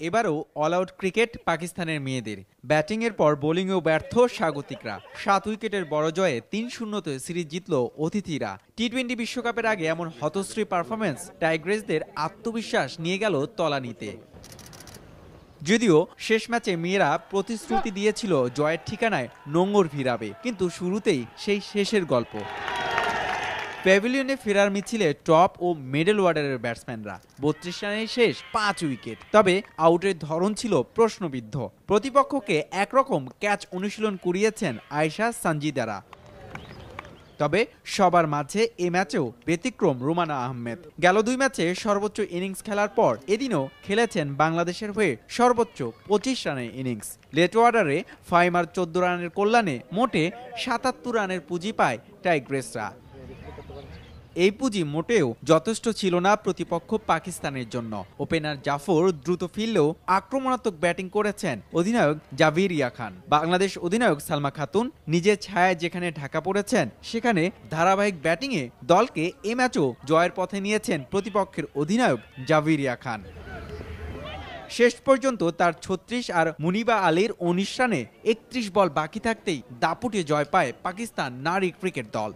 এবারও all out cricket পাকিস্তানের মেয়েদের। ব্যাটিংয়ের পর বোলিংয়েও ব্যর্থ স্বাগতিকরা। 7 উইকেটের বড় জয়ে 3-0 সিরিজ জিতল অতিথিরা। টি-20 বিশ্বকাপের আগে এমন হতশ্রী পারফরম্যান্স টাইগ্রেসদের আত্মবিশ্বাস নিয়ে গেল তলানিতে। যদিও শেষ ম্যাচে মেয়েরা প্রতিশ্রুতি দিয়েছিল জয়ের ঠিকানায় নোঙর ভিড়াবে, কিন্তু শুরুতেই সেই শেষের গল্প। প্যাভিলিয়নে ফেরার মিছিলে টপ ও মিডল অর্ডারের ব্যাটসম্যানরা 32 রানে শেষ 5 উইকেট। তবে আউটের ধরন ছিল প্রশ্নবিদ্ধ। প্রতিপক্ষকে একরকম ক্যাচ অনুশীলন করিয়েছেন আয়েশা সানজিদারা। তবে সবার মাঝে এ ম্যাচেও ব্যতিক্রম রুমানা আহমেদ। গেল 2 ম্যাচে সর্বোচ্চ ইনিংস খেলার পর এদিনও খেলেছেন বাংলাদেশের হয়ে সর্বোচ্চ 25 রানের ইনিংস। লেট অর্ডারে ফাইমার 14 রানের কল্যাণে মোটে 77 রানের পুঁজি পায় টাইগ্রেসরা। এই পুঁজি মোটেও যথেষ্ট ছিল না প্রতিপক্ষ পাকিস্তানের জন্য। ওপেনার জাফর দ্রুত ফিরলেও আক্রমণাত্মক ব্যাটিং করেছেন অধিনায়ক জাভিরিয়া খান। বাংলাদেশ অধিনায়ক সালমা খাতুন নিজের ছায়ায় যেখানে ঢাকা পড়েছেন, সেখানে ধারাবাহিক ব্যাটিংয়ে দলকে এ ম্যাচও জয়ের পথে নিয়েছেন প্রতিপক্ষের অধিনায়ক জাভিরিয়া খান। শেষ পর্যন্ত তার 36 আর মুনিবা আলীর 19 রানে 31 বল বাকি থাকতেই দাপুটে জয় পায় পাকিস্তান নারী ক্রিকেট দল।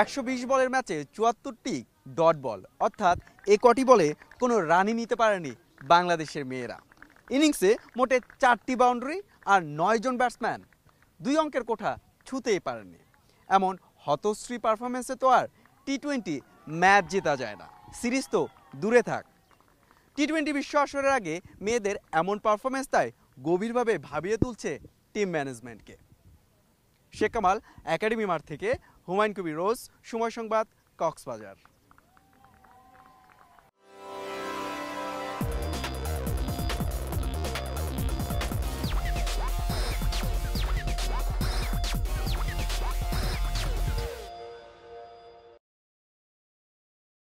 120 বলের ম্যাচে 74টি ডট বল, অর্থাৎ এ কটি বলে কোনো রানই নিতে পারেনি বাংলাদেশের মেয়েরা। ইনিংসে মোটে 4টি বাউন্ডারি আর 9 জন ব্যাটসম্যান 2 অঙ্কের কোঠা ছুঁতেই পারেননি। এমন হতশ্রী পারফরমেন্সে তো আর টি-20 ম্যাচ জেতা যায় না, সিরিজ তো দূরে থাক। টি-20 বিশ্ব আসরের আগে মেয়েদের এমন পারফরমেন্স তাই গভীরভাবে ভাবিয়ে তুলছে টিম ম্যানেজমেন্টকে। শেখ কামাল, একাডেমি মাঠ থেকে হুমায়ুন কবির রোজ, সময় সংবাদ, কক্সবাজার।